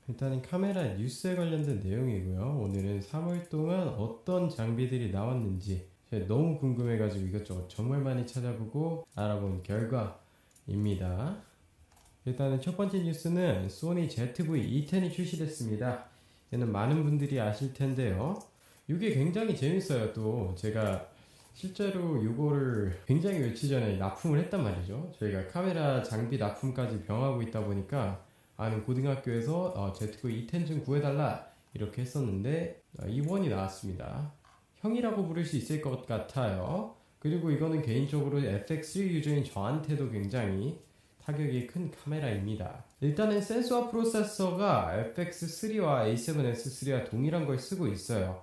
일단은 카메라 뉴스에 관련된 내용이고요. 오늘은 3월 동안 어떤 장비들이 나왔는지 제가 너무 궁금해가지고 이것저것 정말 많이 찾아보고 알아본 결과입니다. 일단은 첫 번째 뉴스는 소니 ZV-E10이 출시됐습니다. 얘는 많은 분들이 아실 텐데요. 이게 굉장히 재밌어요. 또 제가 실제로 이거를 굉장히 며칠 전에 납품을 했단 말이죠. 저희가 카메라 장비 납품까지 병하고 있다 보니까 아는 고등학교에서 ZV-E10 좀 구해달라 이렇게 했었는데 E1이 나왔습니다. 형이라고 부를 수 있을 것 같아요. 그리고 이거는 개인적으로 FX3 유저인 저한테도 굉장히 타격이 큰 카메라입니다. 일단은 센서와 프로세서가 FX3와 A7S3와 동일한 걸 쓰고 있어요.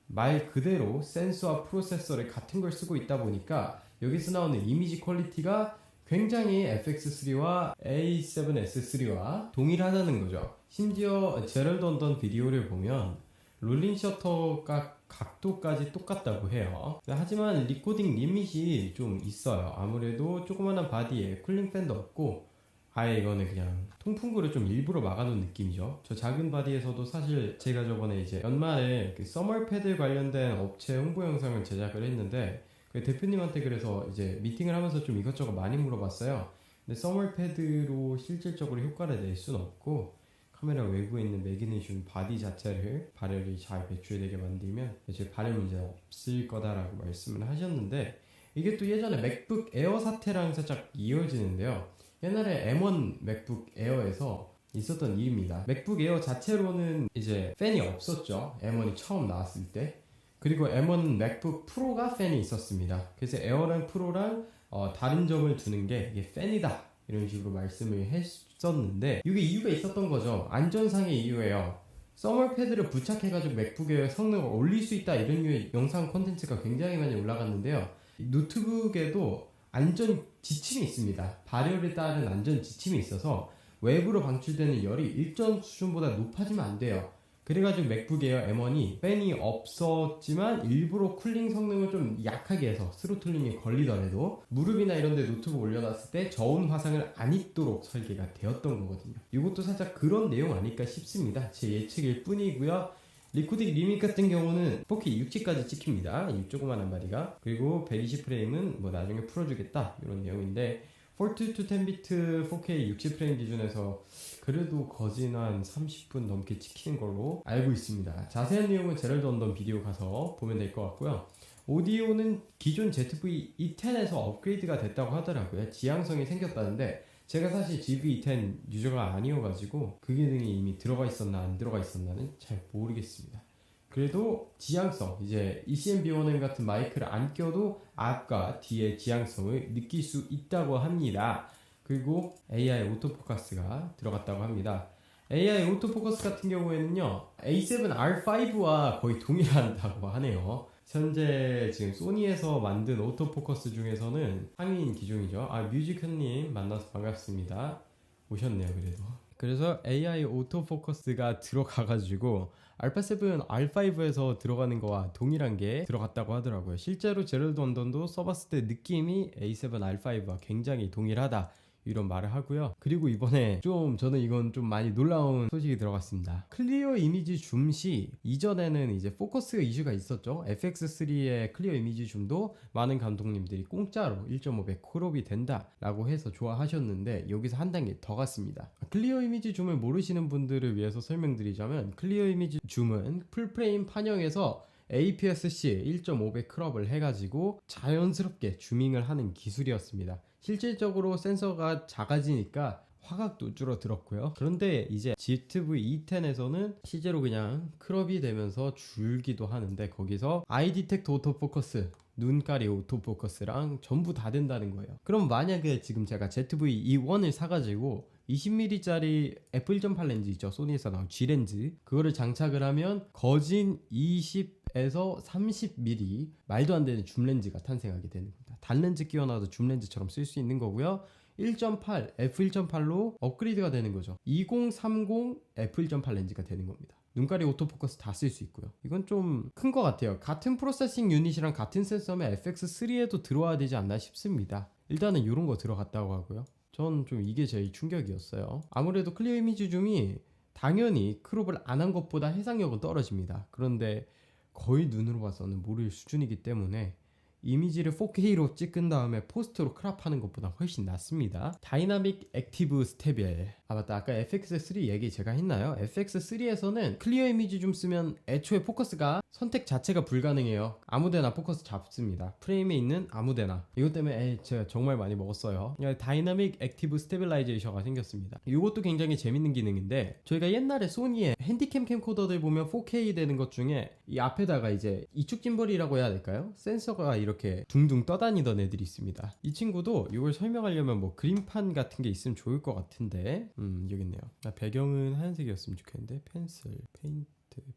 말 그대로 센서와 프로세서를 같은 걸 쓰고 있다 보니까 여기서 나오는 이미지 퀄리티가 굉장히 FX3와 A7S3와 동일하다는 거죠. 심지어 제럴드 언던 비디오를 보면 롤링 셔터 각도까지 똑같다고 해요. 하지만 리코딩 리밋이 좀 있어요. 아무래도 조그만한 바디에 쿨링 팬도 없고 아예 이거는 그냥 통풍구를 좀 일부러 막아놓은 느낌이죠. 저 작은 바디에서도 사실 제가 저번에 이제 연말에 그 서멀 패드 관련된 업체 홍보 영상을 제작을 했는데 그 대표님한테 그래서 이제 미팅을 하면서 좀 이것저것 많이 물어봤어요. 근데 서멀 패드로 실질적으로 효과를 낼 수는 없고 카메라 외부에 있는 매그네슘 바디 자체를 발열이 잘 배출되게 만들면 제 발열 문제는 없을 거다라고 말씀을 하셨는데 이게 또 예전에 맥북 에어 사태랑 살짝 이어지는데요. 옛날에 M1 맥북 에어에서 있었던 일입니다. 맥북 에어 자체로는 이제 팬이 없었죠. M1이 처음 나왔을 때. 그리고 M1 맥북 프로가 팬이 있었습니다. 그래서 에어랑 프로랑 다른 점을 두는 게 이게 팬이다 이런 식으로 말씀을 했었는데 이게 이유가 있었던 거죠. 안전상의 이유예요. 서멀 패드를 부착해가지고 맥북 에어 성능을 올릴 수 있다 이런 류의 영상 콘텐츠가 굉장히 많이 올라갔는데요. 노트북에도 안전 지침이 있습니다. 발열에 따른 안전 지침이 있어서 외부로 방출되는 열이 일정 수준보다 높아지면 안 돼요. 그래가지고 맥북 에어 M1이 팬이 없었지만 일부러 쿨링 성능을 좀 약하게 해서 스로틀링이 걸리더라도 무릎이나 이런 데 노트북 올려놨을 때 저온 화상을 안 입도록 설계가 되었던 거거든요. 이것도 살짝 그런 내용 아닐까 싶습니다. 제 예측일 뿐이고요. 리코딩 리밋 같은 경우는 4K 60까지 찍힙니다. 이 조그만한 마리가. 그리고 120프레임은 뭐 나중에 풀어주겠다 이런 내용인데 422 10비트 4K 60프레임 기준에서 그래도 거진 한 30분 넘게 찍히는 걸로 알고 있습니다. 자세한 내용은 제럴드 언던 비디오 가서 보면 될 것 같고요. 오디오는 기존 ZV-E10에서 업그레이드가 됐다고 하더라고요. 지향성이 생겼다는데 제가 사실 ZV-E10 유저가 아니어가지고 그 기능이 이미 들어가 있었나 안 들어가 있었나는 잘 모르겠습니다. 그래도 지향성, 이제 ECM-B1M 같은 마이크를 안 껴도 앞과 뒤의 지향성을 느낄 수 있다고 합니다. 그리고 AI 오토포커스가 들어갔다고 합니다. AI 오토포커스 같은 경우에는요, A7R5와 거의 동일하다고 하네요. 현재 지금 소니에서 만든 오토포커스 중에서는 상위인 기종이죠. 뮤직현님 만나서 반갑습니다. 오셨네요, 그래도. 그래서 AI 오토포커스가 들어가가지고 알파7 R5에서 들어가는 거와 동일한 게 들어갔다고 하더라고요. 실제로 제럴드 언던도 써봤을 때 느낌이 A7 R5와 굉장히 동일하다 이런 말을 하고요. 그리고 이번에 저는 이건 좀 많이 놀라운 소식이 들어갔습니다. 클리어 이미지 줌 시 이전에는 이제 포커스 이슈가 있었죠. FX3의 클리어 이미지 줌도 많은 감독님들이 공짜로 1.5배 크롭이 된다 라고 해서 좋아하셨는데 여기서 한 단계 더 갔습니다. 클리어 이미지 줌을 모르시는 분들을 위해서 설명드리자면 클리어 이미지 줌은 풀프레임 판형에서 APS-C 1.5배 크롭을 해가지고 자연스럽게 줌밍을 하는 기술이었습니다. 실질적으로 센서가 작아지니까 화각도 줄어들었고요. 그런데 이제 ZV-E10에서는 실제로 그냥 크롭이 되면서 줄기도 하는데 거기서 아이 디텍터 오토포커스, 눈가리 오토포커스랑 전부 다 된다는 거예요. 그럼 만약에 지금 제가 ZV-E1을 사가지고 20mm짜리 f1.8 렌즈 있죠. 소니에서 나온 G렌즈 그거를 장착을 하면 거진 20에서 30mm 말도 안 되는 줌렌즈가 탄생하게 되는 겁니다. 단렌즈 끼워놔도 줌렌즈처럼 쓸 수 있는 거고요. 1.8, f1.8로 업그레이드가 되는 거죠. 2030 f1.8 렌즈가 되는 겁니다. 눈가리 오토포커스 다 쓸 수 있고요. 이건 좀 큰 것 같아요. 같은 프로세싱 유닛이랑 같은 센서면 FX3에도 들어와야 되지 않나 싶습니다. 일단은 이런 거 들어갔다고 하고요. 전 좀 이게 제일 충격이었어요. 아무래도 클리어 이미지 줌이 당연히 크롭을 안 한 것보다 해상력은 떨어집니다. 그런데 거의 눈으로 봐서는 모를 수준이기 때문에 이미지를 4K로 찍은 다음에 포스트로 크롭하는 것보다 훨씬 낫습니다. 다이나믹 액티브 스테빌. 아 맞다, 아까 FX3 얘기 제가 했나요? FX3에서는 클리어 이미지 좀 쓰면 애초에 포커스가 선택 자체가 불가능해요. 아무데나 포커스 잡습니다. 프레임에 있는 아무데나. 이것 때문에 제가 정말 많이 먹었어요. 다이나믹 액티브 스테빌라이제이션가 생겼습니다. 이것도 굉장히 재밌는 기능인데, 저희가 옛날에 소니의 핸디캠 캠코더들 보면 4K 되는 것 중에 이 앞에다가 이제 이축 짐벌이라고 해야 될까요? 센서가 이렇게 둥둥 떠다니던 애들이 있습니다. 이 친구도 이걸 설명하려면 뭐 그림판 같은 게 있으면 좋을 것 같은데, 여기 있네요. 배경은 하얀색이었으면 좋겠는데, 펜슬, 페인트,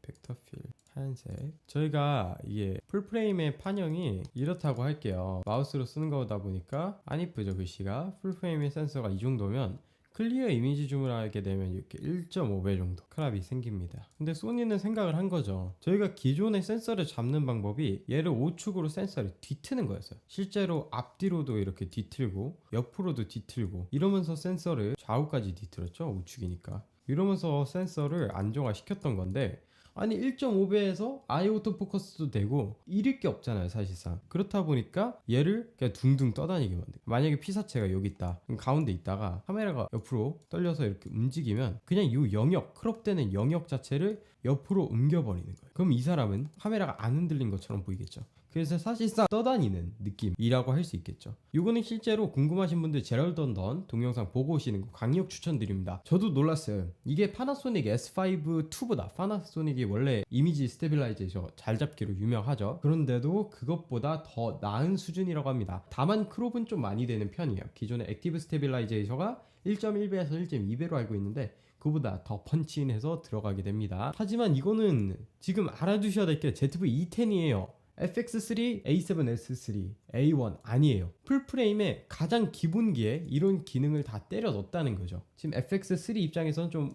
벡터필, 하얀색. 저희가 이게 풀프레임의 판형이 이렇다고 할게요. 마우스로 쓰는 거다 보니까 안 이쁘죠, 글씨가. 풀프레임의 센서가 이 정도면 클리어 이미지 줌을 하게 되면 이렇게 1.5배 정도 크롭이 생깁니다. 근데 소니는 생각을 한 거죠. 저희가 기존의 센서를 잡는 방법이 얘를 우측으로 센서를 뒤트는 거였어요. 실제로 앞뒤로도 이렇게 뒤틀고 옆으로도 뒤틀고 이러면서 센서를 좌우까지 뒤틀었죠, 우측이니까. 이러면서 센서를 안정화 시켰던 건데, 아니 1.5배에서 아이 오토포커스도 되고 잃을 게 없잖아요, 사실상. 그렇다 보니까 얘를 그냥 둥둥 떠다니게 만들어요. 만약에 피사체가 여기 있다, 그럼 가운데 있다가 카메라가 옆으로 떨려서 이렇게 움직이면 그냥 이 영역, 크롭되는 영역 자체를 옆으로 옮겨버리는 거예요. 그럼 이 사람은 카메라가 안 흔들린 것처럼 보이겠죠. 그래서 사실상 떠다니는 느낌이라고 할 수 있겠죠. 이거는 실제로 궁금하신 분들 제럴드 언던 동영상 보고 오시는 거 강력 추천드립니다. 저도 놀랐어요. 이게 파나소닉 S5-2보다, 파나소닉이 원래 이미지 스테빌라이제이션 잘 잡기로 유명하죠. 그런데도 그것보다 더 나은 수준이라고 합니다. 다만 크롭은 좀 많이 되는 편이에요. 기존의 액티브 스테빌라이제이션가 1.1배에서 1.2배로 알고 있는데 그보다 더 펀치인해서 들어가게 됩니다. 하지만 이거는 지금 알아두셔야 될 게 ZV-E10이에요. FX3, A7S3, A1 아니에요. 풀프레임의 가장 기본기에 이런 기능을 다 때려 넣었다는 거죠. 지금 FX3 입장에서는 좀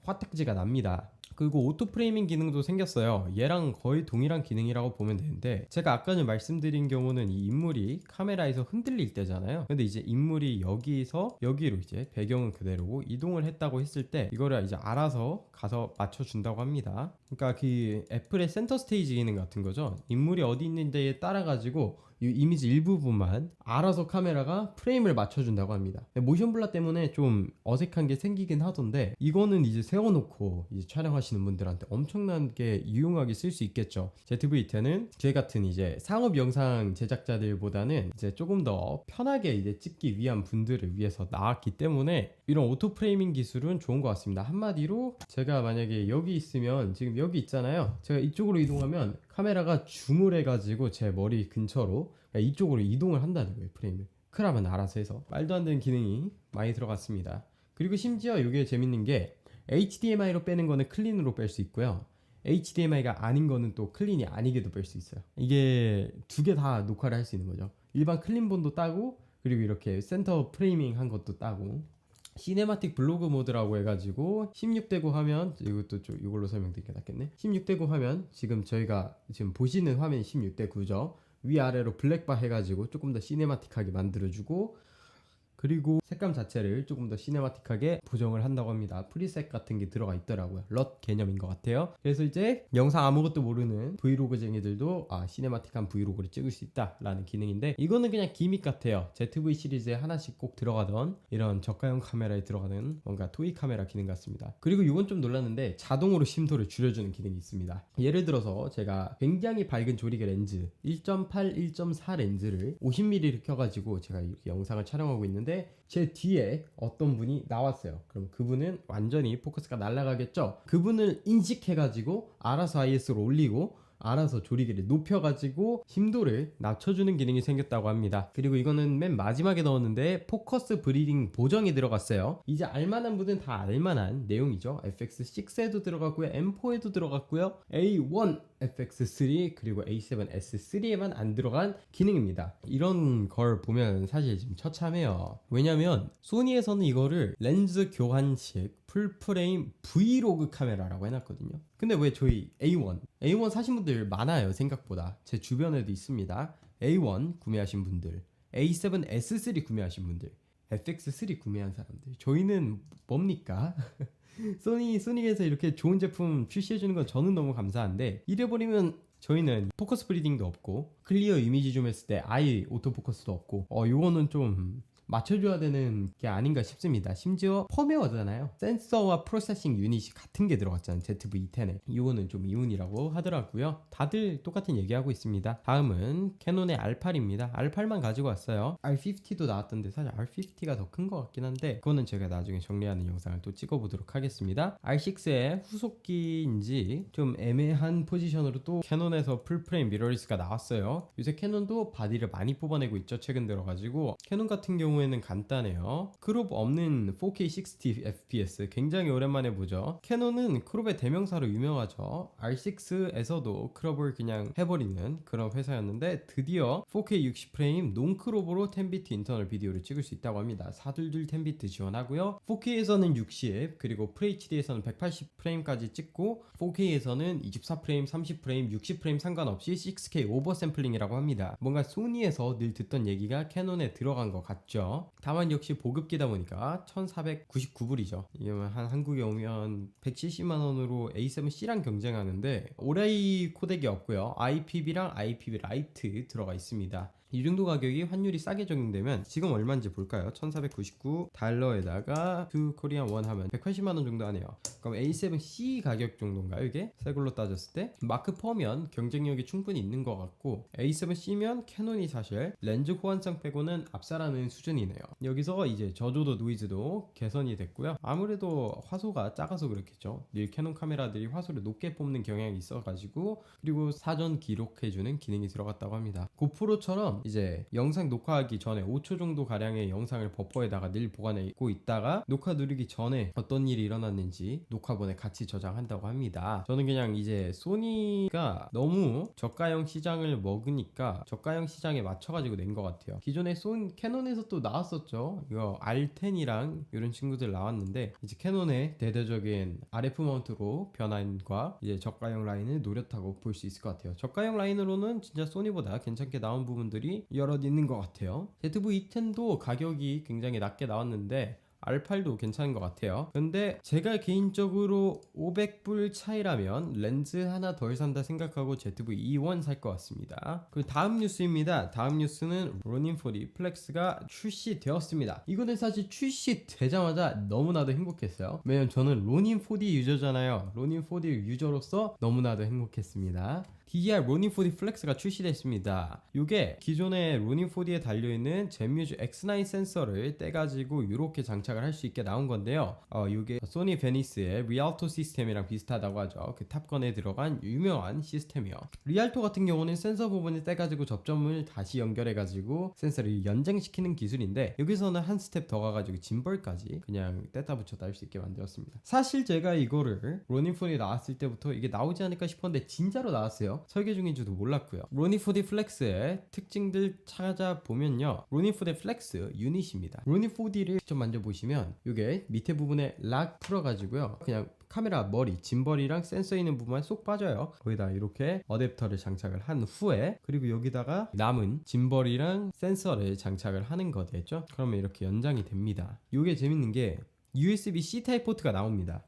화딱지가 납니다. 그리고 오토프레이밍 기능도 생겼어요. 얘랑 거의 동일한 기능이라고 보면 되는데, 제가 아까 전 말씀드린 경우는 이 인물이 카메라에서 흔들릴 때잖아요. 근데 이제 인물이 여기서 여기로 이제 배경은 그대로고 이동을 했다고 했을 때 이거를 이제 알아서 가서 맞춰준다고 합니다. 그러니까 그 애플의 센터 스테이지 기능 같은 거죠. 인물이 어디 있는지에 따라 가지고 이 이미지 일부분만 알아서 카메라가 프레임을 맞춰준다고 합니다. 모션 블러 때문에 좀 어색한 게 생기긴 하던데, 이거는 이제 세워놓고 이제 촬영하시는 분들한테 엄청나게 유용하게 쓸 수 있겠죠. ZV-10은 제 같은 이제 상업 영상 제작자들보다는 이제 조금 더 편하게 이제 찍기 위한 분들을 위해서 나왔기 때문에 이런 오토 프레이밍 기술은 좋은 것 같습니다. 한마디로 제가 만약에 여기 있으면, 지금 여기 있잖아요. 제가 이쪽으로 이동하면 카메라가 줌을 해가지고 제 머리 근처로 이쪽으로 이동을 한다는 거예요, 프레임을. 크롭은 알아서 해서. 말도 안 되는 기능이 많이 들어갔습니다. 그리고 심지어 이게 재밌는 게 HDMI로 빼는 거는 클린으로 뺄 수 있고요. HDMI가 아닌 거는 또 클린이 아니게도 뺄 수 있어요. 이게 두 개 다 녹화를 할 수 있는 거죠. 일반 클린본도 따고, 그리고 이렇게 센터 프레이밍 한 것도 따고. 시네마틱 블로그 모드라고 해가지고 16대9 화면, 이것도 좀 이걸로 설명드리는 게 낫겠네. 16대9 화면, 지금 저희가 지금 보시는 화면이 16대9죠. 위아래로 블랙바 해가지고 조금 더 시네마틱하게 만들어주고, 그리고 색감 자체를 조금 더 시네마틱하게 보정을 한다고 합니다. 프리셋 같은 게 들어가 있더라고요. 럿 개념인 것 같아요. 그래서 이제 영상 아무것도 모르는 브이로그쟁이들도 시네마틱한 브이로그를 찍을 수 있다라는 기능인데, 이거는 그냥 기믹 같아요. ZV 시리즈에 하나씩 꼭 들어가던 이런 저가형 카메라에 들어가는 뭔가 토이 카메라 기능 같습니다. 그리고 이건 좀 놀랐는데 자동으로 심도를 줄여주는 기능이 있습니다. 예를 들어서 제가 굉장히 밝은 조리개 렌즈 1.8, 1.4 렌즈를 50mm를 켜가지고 제가 이렇게 영상을 촬영하고 있는데, 제 뒤에 어떤 분이 나왔어요. 그럼 그분은 완전히 포커스가 날아가겠죠. 그분을 인식해가지고 알아서 IS로 올리고 알아서 조리개를 높여가지고 심도를 낮춰주는 기능이 생겼다고 합니다. 그리고 이거는 맨 마지막에 넣었는데 포커스 브리딩 보정이 들어갔어요. 이제 알만한 분은 다 알만한 내용이죠. FX6에도 들어갔고요, M4에도 들어갔고요, A1, FX3 그리고 A7S3에만 안 들어간 기능입니다. 이런 걸 보면 사실 지금 처참해요. 왜냐면 소니에서는 이거를 렌즈 교환식 풀프레임 브이로그 카메라라고 해놨거든요. 근데 왜 저희 A1 사신 분들 많아요, 생각보다. 제 주변에도 있습니다. A1 구매하신 분들, A7S3 구매하신 분들, FX3 구매한 사람들. 저희는 뭡니까? 소니에서 이렇게 좋은 제품 출시해주는 건 저는 너무 감사한데, 이래버리면 저희는 포커스 브리딩도 없고 클리어 이미지 좀 했을 때 아예 오토포커스도 없고, 이거는 좀 맞춰줘야 되는 게 아닌가 싶습니다. 심지어 펌웨어잖아요. 센서와 프로세싱 유닛이 같은 게 들어갔잖아요, ZV-10에. 이거는 좀 이운이라고 하더라고요. 다들 똑같은 얘기하고 있습니다. 다음은 캐논의 R8입니다. R8만 가지고 왔어요. R50도 나왔던데 사실 R50가 더 큰 것 같긴 한데, 그거는 제가 나중에 정리하는 영상을 또 찍어보도록 하겠습니다. R6의 후속기인지 좀 애매한 포지션으로 또 캐논에서 풀프레임 미러리스가 나왔어요. 요새 캐논도 바디를 많이 뽑아내고 있죠, 최근 들어가지고. 캐논 같은 경우에는 간단해요. 크롭 없는 4K 60fps 굉장히 오랜만에 보죠. 캐논은 크롭의 대명사로 유명하죠. R6에서도 크롭을 그냥 해버리는 그런 회사였는데, 드디어 4K 60프레임 논크롭으로 10비트 인터널 비디오를 찍을 수 있다고 합니다. 422 10비트 지원하고요. 4K에서는 60, 그리고 FHD에서는 180프레임까지 찍고, 4K에서는 24프레임, 30프레임, 60프레임 상관없이 6K 오버 샘플링이라고 합니다. 뭔가 소니에서 늘 듣던 얘기가 캐논에 들어간 것 같죠. 다만 역시 보급기다 보니까 1499불이죠. 이게 한 한국에 오면 170만원으로 A7C랑 경쟁하는데, 오라이 코덱이 없고요. IPV랑 IPV 라이트 들어가 있습니다. 이 정도 가격이 환율이 싸게 적용되면 지금 얼마인지 볼까요? 1499달러에다가 그 코리안 원 하면 180만원 정도 하네요. 그럼 A7C 가격 정도인가요, 이게? 새 걸로 따졌을 때? 마크 P면 경쟁력이 충분히 있는 것 같고, A7C면 캐논이 사실 렌즈 호환성 빼고는 압살하는 수준이네요. 여기서 이제 저조도 노이즈도 개선이 됐고요. 아무래도 화소가 작아서 그렇겠죠. 늘 캐논 카메라들이 화소를 높게 뽑는 경향이 있어가지고, 그리고 사전 기록해주는 기능이 들어갔다고 합니다. 고프로처럼 이제 영상 녹화하기 전에 5초 정도 가량의 영상을 버퍼에다가 늘 보관하고 있다가 녹화 누르기 전에 어떤 일이 일어났는지 녹화본에 같이 저장한다고 합니다. 저는 그냥 이제 소니가 너무 저가형 시장을 먹으니까 저가형 시장에 맞춰가지고 낸 것 같아요. 기존에 캐논에서 또 나왔었죠. 이거 R10이랑 이런 친구들 나왔는데, 이제 캐논의 대대적인 RF 마운트로 변환과 이제 저가형 라인을 노렸다고 볼 수 있을 것 같아요. 저가형 라인으로는 진짜 소니보다 괜찮게 나온 부분들이 여럿 있는 것 같아요. ZV-10도 가격이 굉장히 낮게 나왔는데 R8도 괜찮은 것 같아요. 근데 제가 개인적으로 500불 차이라면 렌즈 하나 덜 산다 생각하고 ZV-E1 살 것 같습니다. 그 다음 뉴스입니다. 다음 뉴스는 로닌 4D 플렉스가 출시되었습니다. 이거는 사실 출시되자마자 너무나도 행복했어요. 왜냐면 저는 로닌 4D 유저잖아요. 로닌 4D 유저로서 너무나도 행복했습니다. DJI 로닌 4D 플렉스가 출시됐습니다. 이게 기존의 로닌 4D에 달려있는 젠뮤즈 X9 센서를 떼가지고 이렇게 장착을 할 수 있게 나온 건데요. 이게 소니 베니스의 리알토 시스템이랑 비슷하다고 하죠. 그 탑건에 들어간 유명한 시스템이요. 리알토 같은 경우는 센서 부분을 떼가지고 접점을 다시 연결해가지고 센서를 연장시키는 기술인데, 여기서는 한 스텝 더 가가지고 짐벌까지 그냥 뗐다 붙였다 할 수 있게 만들었습니다. 사실 제가 이거를 로닌 4D 나왔을 때부터 이게 나오지 않을까 싶었는데 진짜로 나왔어요. 설계 중인 줄도 몰랐고요. 로닌 4D 플렉스의 특징들 찾아보면요, 로닌 4D 플렉스 유닛입니다. 로닌 4D를 직접 만져보시면 이게 밑에 부분에 락 풀어가지고요, 그냥 카메라 머리, 짐벌이랑 센서 있는 부분만 쏙 빠져요. 거기다 이렇게 어댑터를 장착을 한 후에, 그리고 여기다가 남은 짐벌이랑 센서를 장착을 하는 거겠죠. 그러면 이렇게 연장이 됩니다. 이게 재밌는 게 USB-C 타입 포트가 나옵니다.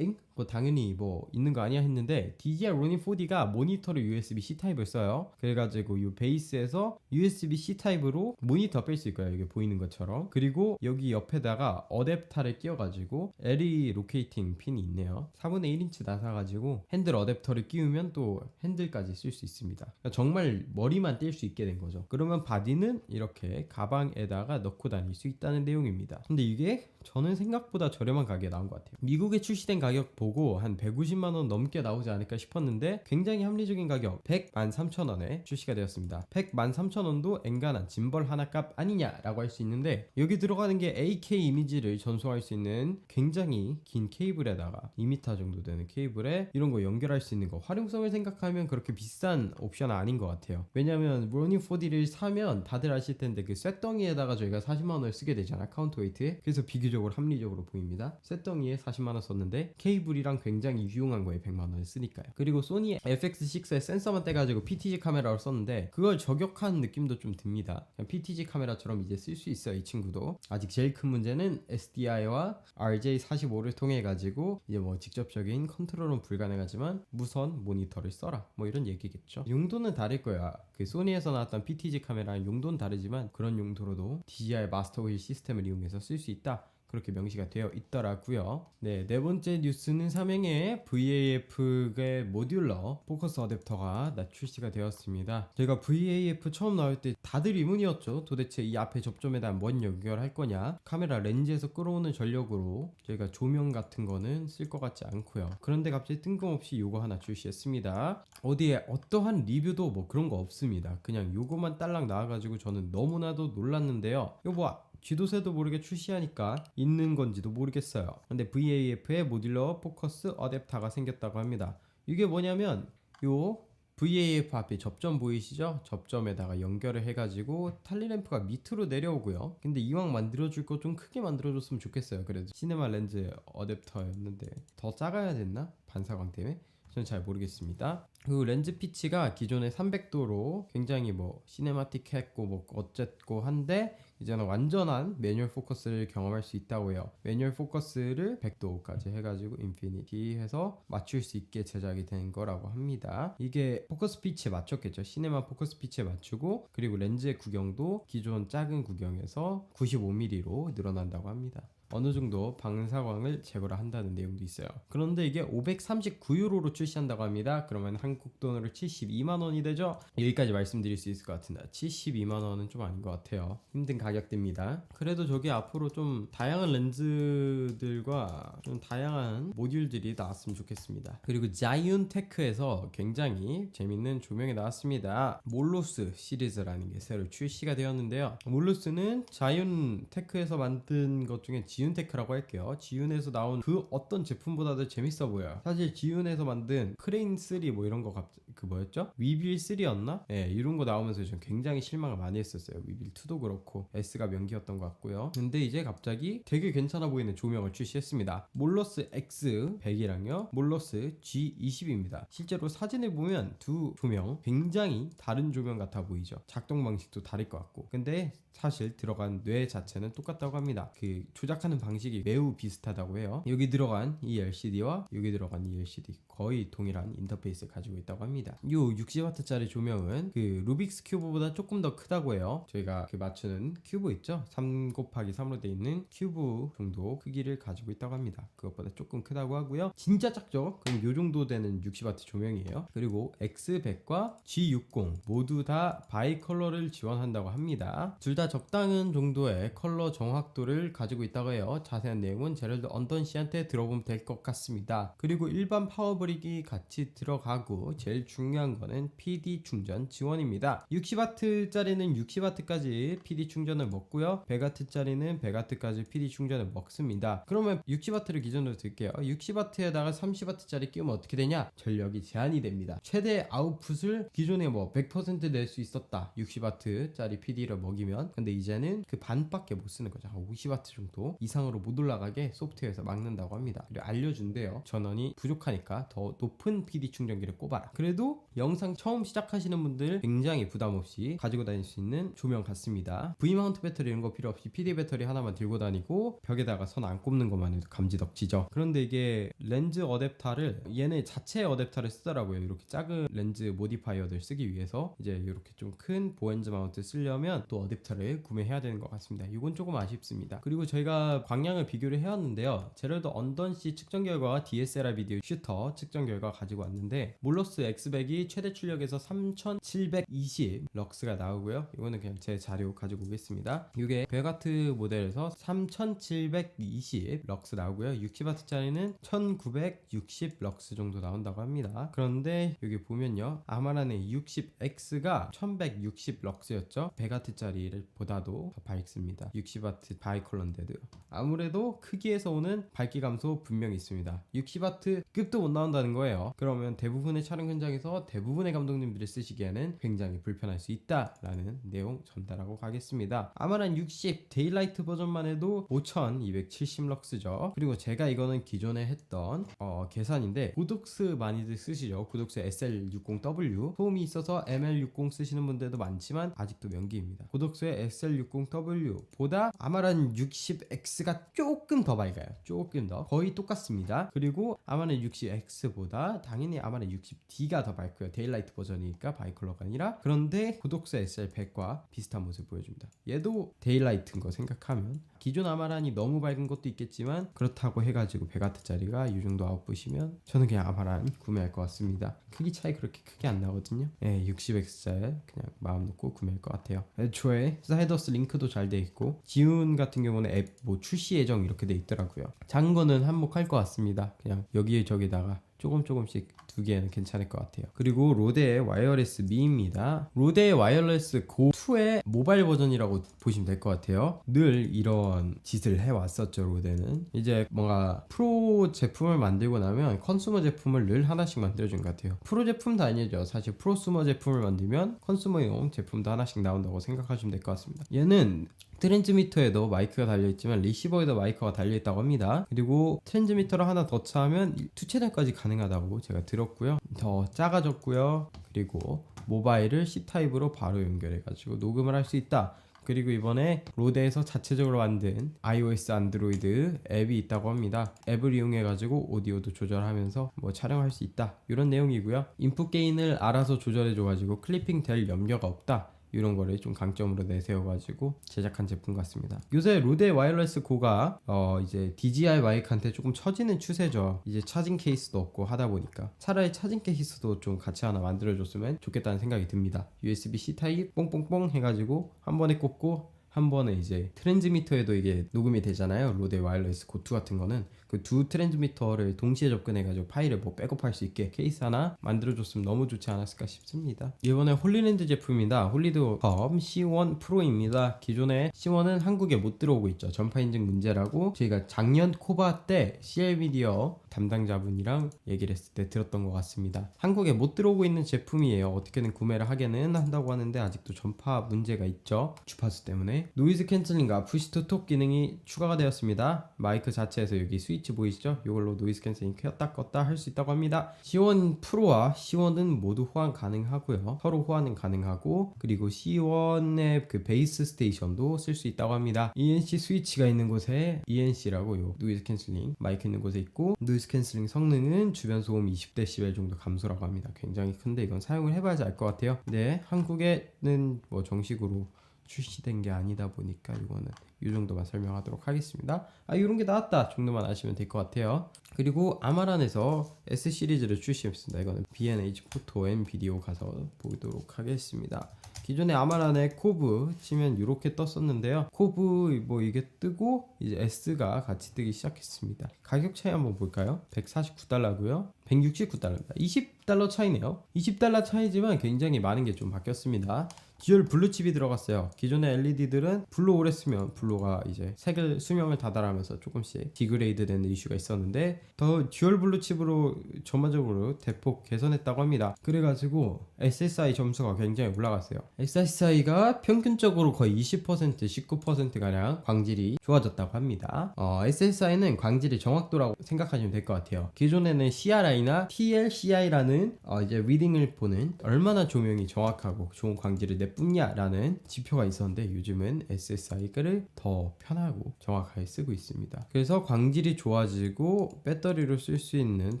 뭐 당연히 뭐 있는 거 아니야 했는데, DJI 로닌 4D가 모니터로 USB-C 타입을 써요. 그래가지고 이 베이스에서 USB-C 타입으로 모니터 뺄 수 있고요, 이게 보이는 것처럼. 그리고 여기 옆에다가 어댑터를 끼워가지고 LED 로케이팅 핀이 있네요. 4분의 1인치 나사가지고 핸들 어댑터를 끼우면 또 핸들까지 쓸 수 있습니다. 그러니까 정말 머리만 뗄 수 있게 된 거죠. 그러면 바디는 이렇게 가방에다가 넣고 다닐 수 있다는 내용입니다. 근데 이게 저는 생각보다 저렴한 가격에 나온 것 같아요. 미국에 출시된 가격 보고 한 150만원 넘게 나오지 않을까 싶었는데, 굉장히 합리적인 가격 113,000원에 출시가 되었습니다. 113,000원도 엔간한 짐벌 하나 값 아니냐라고 할 수 있는데, 여기 들어가는 게 AK 이미지를 전송할 수 있는 굉장히 긴 케이블에다가 2m 정도 되는 케이블에 이런 거 연결할 수 있는 거, 활용성을 생각하면 그렇게 비싼 옵션은 아닌 것 같아요. 왜냐면 로닌 4D를 사면 다들 아실 텐데 그 쇳덩이에다가 저희가 40만원을 쓰게 되잖아, 카운터웨이트에. 그래서 비교적으로 합리적으로 보입니다. 쇳덩이에 40만원 썼는데 케이블 기술이랑 굉장히 유용한 거예요. 100만원을 쓰니까요. 그리고 소니 FX6에 센서만 떼가지고 PTZ 카메라로 썼는데 그걸 저격한 느낌도 좀 듭니다. 그냥 PTZ 카메라처럼 이제 쓸 수 있어요. 이 친구도. 아직 제일 큰 문제는 SDI와 RJ45를 통해 가지고 이제 뭐 직접적인 컨트롤은 불가능하지만 무선 모니터를 써라 뭐 이런 얘기겠죠. 용도는 다를 거야. 그 소니에서 나왔던 PTZ 카메라랑 용도는 다르지만 그런 용도로도 DJI 마스터 휠 시스템을 이용해서 쓸 수 있다. 그렇게 명시가 되어 있더라고요. 네 번째 뉴스는 삼행의 VAF의 모듈러 포커스 어댑터가 출시가 되었습니다. 제가 VAF 처음 나올 때 다들 의문이었죠. 도대체 이 앞에 접점에다 뭔 연결할 거냐. 카메라 렌즈에서 끌어오는 전력으로 저희가 조명 같은 거는 쓸 것 같지 않고요. 그런데 갑자기 뜬금없이 요거 하나 출시했습니다. 어디에 어떠한 리뷰도 뭐 그런 거 없습니다. 그냥 요거만 딸랑 나와가지고 저는 너무나도 놀랐는데요. 이거 뭐 쥐도새도 모르게 출시하니까 있는 건지도 모르겠어요. 근데 VAF의 모듈러 포커스 어댑터가 생겼다고 합니다. 이게 뭐냐면 요 VAF 앞에 접점 보이시죠? 접점에다가 연결을 해가지고 탈리램프가 밑으로 내려오고요. 근데 이왕 만들어줄 거 좀 크게 만들어줬으면 좋겠어요. 그래도 시네마 렌즈 어댑터였는데 더 작아야 됐나? 반사광 때문에? 저는 잘 모르겠습니다. 그 렌즈 피치가 기존에 300도로 굉장히 뭐 시네마틱 했고 뭐 어쨌고 한데 이제는 완전한 매뉴얼 포커스를 경험할 수 있다고 해요. 매뉴얼 포커스를 100도까지 해가지고 인피니티 해서 맞출 수 있게 제작이 된 거라고 합니다. 이게 포커스 피치에 맞췄겠죠. 시네마 포커스 피치에 맞추고 그리고 렌즈의 구경도 기존 작은 구경에서 95mm로 늘어난다고 합니다. 어느 정도 방사광을 제거를 한다는 내용도 있어요. 그런데 이게 539유로로 출시한다고 합니다. 그러면 한국 돈으로 72만원이 되죠? 여기까지 말씀드릴 수 있을 것 같은데 72만원은 좀 아닌 것 같아요. 힘든 가격대입니다. 그래도 저기 앞으로 좀 다양한 렌즈들과 좀 다양한 모듈들이 나왔으면 좋겠습니다. 그리고 자이온 테크에서 굉장히 재밌는 조명이 나왔습니다. 몰로스 시리즈라는 게 새로 출시가 되었는데요. 몰로스는 자이온 테크에서 만든 것 중에 지윤테크라고 할게요. 지윤에서 나온 그 어떤 제품보다도 재밌어 보여요. 사실 지윤에서 만든 크레인 3 뭐 이런 거 그 뭐였죠? 위빌 3였나? 네, 이런 거 나오면서 좀 굉장히 실망을 많이 했었어요. 위빌 2도 그렇고 S가 명기였던 것 같고요. 근데 이제 갑자기 되게 괜찮아 보이는 조명을 출시했습니다. 몰러스 X100이랑요 몰러스 G20입니다. 실제로 사진을 보면 두 조명 굉장히 다른 조명 같아 보이죠. 작동 방식도 다를 것 같고 근데 사실 들어간 뇌 자체는 똑같다고 합니다. 그 조작하는 방식이 매우 비슷하다고 해요. 여기 들어간 이 LCD와 여기 들어간 이 LCD 거의 동일한 인터페이스를 가지고 있다고 합니다. 이 60W짜리 조명은 그 루빅스 큐브보다 조금 더 크다고 해요. 저희가 그 맞추는 큐브 있죠? 3곱하기3로 되어 있는 큐브 정도 크기를 가지고 있다고 합니다. 그것보다 조금 크다고 하고요. 진짜 작죠? 그럼 요 정도 되는 60W 조명이에요. 그리고 X100과 G60 모두 다 바이 컬러를 지원한다고 합니다. 둘 다 적당한 정도의 컬러 정확도를 가지고 있다고 해요. 자세한 내용은 제럴드 언던 씨한테 들어보면 될 것 같습니다. 그리고 일반 파워브릭이 같이 들어가고 제일 중요한 거는 PD 충전 지원입니다. 60W짜리는 60W까지 PD 충전을 먹고요. 100W짜리는 100W까지 PD 충전을 먹습니다. 그러면 60W를 기준으로 들게요. 60W에다가 30W짜리 끼우면 어떻게 되냐? 전력이 제한이 됩니다. 최대 아웃풋을 기존에 뭐 100% 낼 수 있었다. 60W짜리 PD를 먹이면 근데 이제는 그 반밖에 못 쓰는 거죠. 50W 정도 이상으로 못 올라가게 소프트웨어에서 막는다고 합니다. 그리고 알려준대요. 전원이 부족하니까 더 높은 PD 충전기를 꼽아라. 그래도 영상 처음 시작하시는 분들 굉장히 부담 없이 가지고 다닐 수 있는 조명 같습니다. V마운트 배터리 이런 거 필요 없이 PD 배터리 하나만 들고 다니고 벽에다가 선 안 꼽는 것만 해도 감지덕지죠. 그런데 이게 렌즈 어댑터를 얘네 자체 어댑터를 쓰더라고요. 이렇게 작은 렌즈 모디파이어들 쓰기 위해서 이제 이렇게 좀 큰 보엔즈 마운트 쓰려면 또 어댑터를 구매해야 되는 것 같습니다. 이건 조금 아쉽습니다. 그리고 저희가 광량을 비교를 해왔는데요. 제럴드 언던씨 측정 결과와 DSLR 비디오 슈터 측정 결과 가지고 왔는데 몰러스 X100이 최대 출력에서 3720 럭스가 나오고요. 이거는 그냥 제 자료 가지고 오겠습니다. 이게 100W 모델에서 3720 럭스 나오고요. 60W짜리는 1960 럭스 정도 나온다고 합니다. 그런데 여기 보면요. 아마란의 60X가 1160 럭스였죠. 100W짜리 보다도 더 밝습니다. 60W 바이컬러인데도요. 아무래도 크기에서 오는 밝기 감소 분명히 있습니다. 60W 급도 못 나온다는 거예요. 그러면 대부분의 촬영 현장에서 대부분의 감독님들이 쓰시기에는 굉장히 불편할 수 있다라는 내용 전달하고 가겠습니다. 아마란 60 데일라이트 버전만 해도 5270럭스죠. 그리고 제가 이거는 기존에 했던 계산인데 고독스 많이들 쓰시죠. 고독스 SL60W 소음이 있어서 ML60 쓰시는 분들도 많지만 아직도 명기입니다. 고독스의 SL60W 보다 아마란 60X가 조금 더 밝아요. 조금 더 거의 똑같습니다. 그리고 아마란 60X보다 당연히 아마란 60D가 더 밝고요. 데일라이트 버전이니까 바이컬러가 아니라. 그런데 고독스 SL100과 비슷한 모습을 보여줍니다. 얘도 데일라이트인 거 생각하면 기존 아마란이 너무 밝은 것도 있겠지만 그렇다고 해가지고 100W짜리가 이 정도 아웃풋이면 저는 그냥 아마란 구매할 것 같습니다. 크기 차이 그렇게 크게 안 나거든요. 60X짜리 그냥 마음 놓고 구매할 것 같아요. 애초에 사이더스 링크도 잘 돼 있고 지운 같은 경우는 앱 뭐 출시 예정 이렇게 돼 있더라고요. 작은 거는 한몫할 것 같습니다. 그냥 여기저기다가 조금씩 두 개는 괜찮을 것 같아요. 그리고 로데의 와이어레스 미입니다. 로데의 와이어레스 고2의 모바일 버전이라고 보시면 될 것 같아요. 늘 이런 짓을 해왔었죠. 로데는 이제 뭔가 프로 제품을 만들고 나면 컨슈머 제품을 늘 하나씩 만들어준 것 같아요. 프로 제품도 아니죠. 사실 프로수머 제품을 만들면 컨슈머용 제품도 하나씩 나온다고 생각하시면 될 것 같습니다. 얘는 트랜스미터에도 마이크가 달려있지만 리시버에도 마이크가 달려있다고 합니다. 그리고 트랜스미터를 하나 더 차면 투채널까지 가능하다고 제가 들었고요. 더 작아졌고요. 그리고 모바일을 C타입으로 바로 연결해가지고 녹음을 할 수 있다. 그리고 이번에 로데에서 자체적으로 만든 iOS 안드로이드 앱이 있다고 합니다. 앱을 이용해가지고 오디오도 조절하면서 뭐 촬영할 수 있다. 이런 내용이고요. 인풋 게인을 알아서 조절해줘가지고 클리핑 될 염려가 없다. 이런 거를 좀 강점으로 내세워가지고 제작한 제품 같습니다. 요새 로데 와이어레스 고가 이제 DJI 마이크한테 조금 처지는 추세죠. 이제 차징 케이스도 없고 하다 보니까 차라리 차징 케이스도 좀 같이 하나 만들어줬으면 좋겠다는 생각이 듭니다. USB-C 타입 뽕뽕뽕 해가지고 한 번에 꽂고 한 번에 이제 트랜스미터에도 이게 녹음이 되잖아요. 로데 와이어레스 고2 같은 거는 그 두 트랜스미터를 동시에 접근해가지고 파일을 뭐 백업할 수 있게 케이스 하나 만들어줬으면 너무 좋지 않았을까 싶습니다. 이번에 홀리랜드 제품입니다. 홀리드컵 C1 프로입니다. 기존에 C1은 한국에 못 들어오고 있죠. 전파 인증 문제라고 저희가 작년 코바 때 CL 미디어 담당자분이랑 얘기를 했을 때 들었던 것 같습니다. 한국에 못 들어오고 있는 제품이에요. 어떻게든 구매를 하게는 한다고 하는데 아직도 전파 문제가 있죠. 주파수 때문에. 노이즈 캔슬링과 푸시 투 톡 기능이 추가가 되었습니다. 마이크 자체에서 여기 스위치 보이시죠? 이걸로 노이즈 캔슬링 켰다 껐다 할 수 있다고 합니다. C1 프로와 C1은 모두 호환 가능하고요. 서로 호환은 가능하고 그리고 C1의 그 베이스 스테이션도 쓸 수 있다고 합니다. ENC 스위치가 있는 곳에 ENC라고 요 노이즈 캔슬링 마이크 있는 곳에 있고 노이즈 캔슬링 성능은 주변 소음 20dB 정도 감소라고 합니다. 굉장히 큰데 이건 사용을 해봐야지 알 것 같아요. 네, 한국에는 뭐 정식으로 출시된 게 아니다 보니까 이거는 이 정도만 설명하도록 하겠습니다. 이런 게 나왔다 정도만 아시면 될 것 같아요. 그리고 아마란에서 S 시리즈를 출시했습니다. 이거는 B&H 포토 앤 비디오 가서 보도록 하겠습니다. 기존에 아마란에 코브 치면 이렇게 떴었는데요. 코브 뭐 이게 뜨고 이제 S가 같이 뜨기 시작했습니다. 가격 차이 한번 볼까요? 149달러고요. 169달러입니다. 20달러 차이네요. 20달러 차이지만 굉장히 많은 게 좀 바뀌었습니다. 듀얼 블루 칩이 들어갔어요. 기존의 LED들은 블루 오래 쓰면 블루가 이제 색을 수명을 다달하면서 조금씩 디그레이드 되는 이슈가 있었는데 더 듀얼 블루 칩으로 전반적으로 대폭 개선했다고 합니다. 그래가지고 SSI 점수가 굉장히 올라갔어요. SSI가 평균적으로 거의 20% 19%가량 광질이 좋아졌다고 합니다. SSI는 광질의 정확도라고 생각하시면 될 것 같아요. 기존에는 CRI나 TLCI라는 이제 리딩을 보는 얼마나 조명이 정확하고 좋은 광질을 내뿜냐라는 지표가 있었는데 요즘은 SSI를 더 편하고 정확하게 쓰고 있습니다. 그래서 광질이 좋아지고 배터리로 쓸 수 있는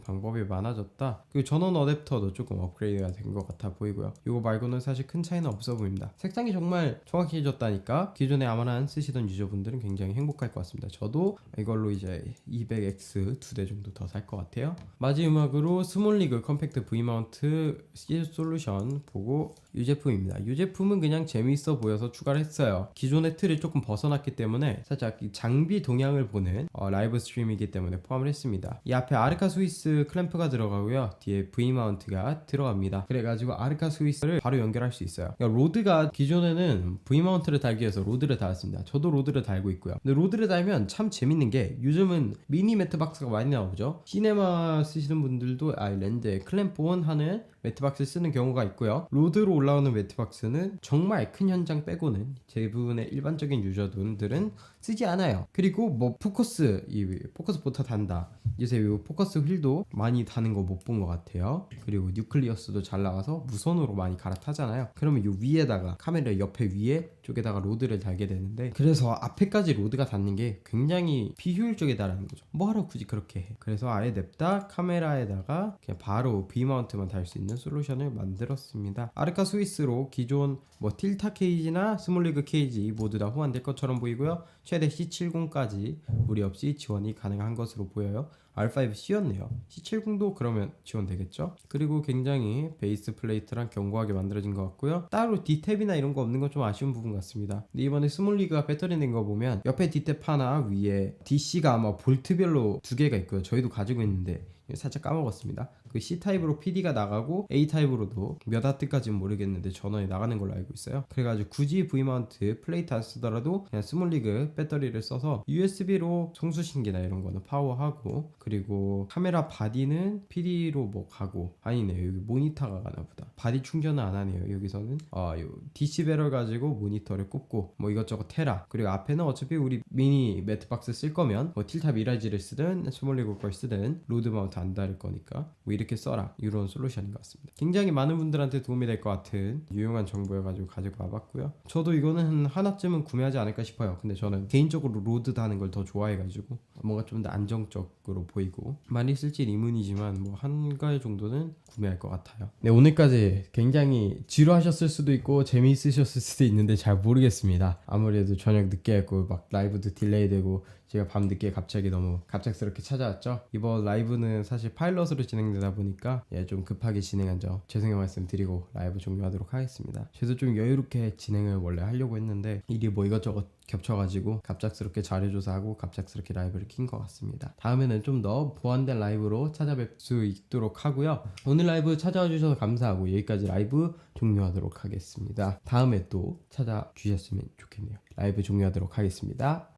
방법이 많아졌다. 그리고 전원 어댑터도 조금 업그레이드가 된 것 같아 보이고요. 이거 말고는 사실 큰 차이는 없어 보입니다. 색상이 정말 정확해졌다니까 기존에 아마란 쓰시던 유저분들은 굉장히 행복할 것 같습니다. 저도 이걸로 이제 200X 2대 정도 더 살 것 같아요. 마지막으로 스몰리그 컴팩트 V마운트 솔루션 보고 이 제품입니다. 이 제품은 그냥 재미있어 보여서 추가를 했어요. 기존의 틀을 조금 벗어났기 않기 때문에 살짝 이 장비 동향을 보는 라이브 스트림이기 때문에 포함을 했습니다. 이 앞에 아르카 스위스 클램프가 들어가고요, 뒤에 V 마운트가 들어갑니다. 그래가지고 아르카 스위스를 바로 연결할 수 있어요. 그러니까 로드가 기존에는 V 마운트를 달기 위해서 로드를 달았습니다. 저도 로드를 달고 있고요. 근데 로드를 달면 참 재밌는 게 요즘은 미니 매트박스가 많이 나오죠. 시네마 쓰시는 분들도 아일랜드에 클램프-온 하는 매트박스 쓰는 경우가 있고요. 로드로 올라오는 매트박스는 정말 큰 현장 빼고는 대부분의 일반적인 유저분들은 쓰지 않아요. 그리고 뭐 포커스, 이 포커스 보터 단다, 요새 이 포커스 휠도 많이 다는 거 못 본 것 같아요. 그리고 뉴클리어스도 잘 나와서 무선으로 많이 갈아타잖아요. 그러면 이 위에다가 카메라 옆에 위에 쪽에다가 로드를 달게 되는데, 그래서 앞에까지 로드가 닿는 게 굉장히 비효율적이다라는 거죠. 뭐하러 굳이 그렇게 해. 그래서 아예 냅다 카메라에다가 그냥 바로 V마운트만 달 수 있는 솔루션을 만들었습니다. 아르카 스위스로 기존 뭐 틸타 케이지나 스몰리그 케이지 모두 다 호환될 것처럼 보이고요. 최대 C70까지 무리 없이 지원이 가능한 것으로 보여요. R5C였네요. C70도 그러면 지원되겠죠? 그리고 굉장히 베이스 플레이트랑 견고하게 만들어진 것 같고요. 따로 D탭이나 이런 거 없는 건 좀 아쉬운 부분 같습니다. 근데 이번에 스몰리그가 배터리 낸 거 보면 옆에 D탭 하나, 위에 DC가 아마 볼트별로 2개가 있고요. 저희도 가지고 있는데 살짝 까먹었습니다. 그 C타입으로 PD가 나가고 A타입으로도 몇 와트까지는 모르겠는데 전원이 나가는 걸로 알고 있어요. 그래가지고 굳이 V마운트 플레이트 안 쓰더라도 그냥 스몰리그 배터리를 써서 USB로 송수신기나 이런 거는 파워하고, 그리고 카메라 바디는 PD로 뭐 가고, 아니네요, 여기 모니터가 가나 보다. 바디 충전은 안 하네요. 여기서는 요 DC 배럴 가지고 모니터를 꽂고 뭐 이것저것 테라, 그리고 앞에는 어차피 우리 미니 매트박스 쓸 거면 뭐 틸타 미라지를 쓰든 스몰리그 걸 쓰든 로드 마운트 안 달을 거니까 뭐 이렇게 써라, 이런 솔루션인 것 같습니다. 굉장히 많은 분들한테 도움이 될 것 같은 유용한 정보여가지고 가지고 와봤고요. 저도 이거는 하나쯤은 구매하지 않을까 싶어요. 근데 저는 개인적으로 로드 다는 걸 더 좋아해가지고 뭔가 좀 더 안정적으로 보이고, 많이 쓸지 의문이지만 뭐 한 가지 정도는 구매할 것 같아요. 네, 오늘까지 굉장히 지루하셨을 수도 있고 재미있으셨을 수도 있는데 잘 모르겠습니다. 아무래도 저녁 늦게 했고 막 라이브도 딜레이 되고 제가 밤 늦게 갑자기 너무 갑작스럽게 찾아왔죠. 이번 라이브는 사실 파일럿으로 진행되다 보니까 좀 급하게 진행한 점 죄송의 말씀 드리고 라이브 종료하도록 하겠습니다. 저도 좀 여유롭게 진행을 원래 하려고 했는데 일이 뭐 이것저것 겹쳐가지고 갑작스럽게 자료조사 하고 갑작스럽게 라이브를 킨 것 같습니다. 다음에는 좀 더 보완된 라이브로 찾아뵐 수 있도록 하고요. 오늘 라이브 찾아와 주셔서 감사하고 여기까지 라이브 종료하도록 하겠습니다. 다음에 또 찾아주셨으면 좋겠네요. 라이브 종료하도록 하겠습니다.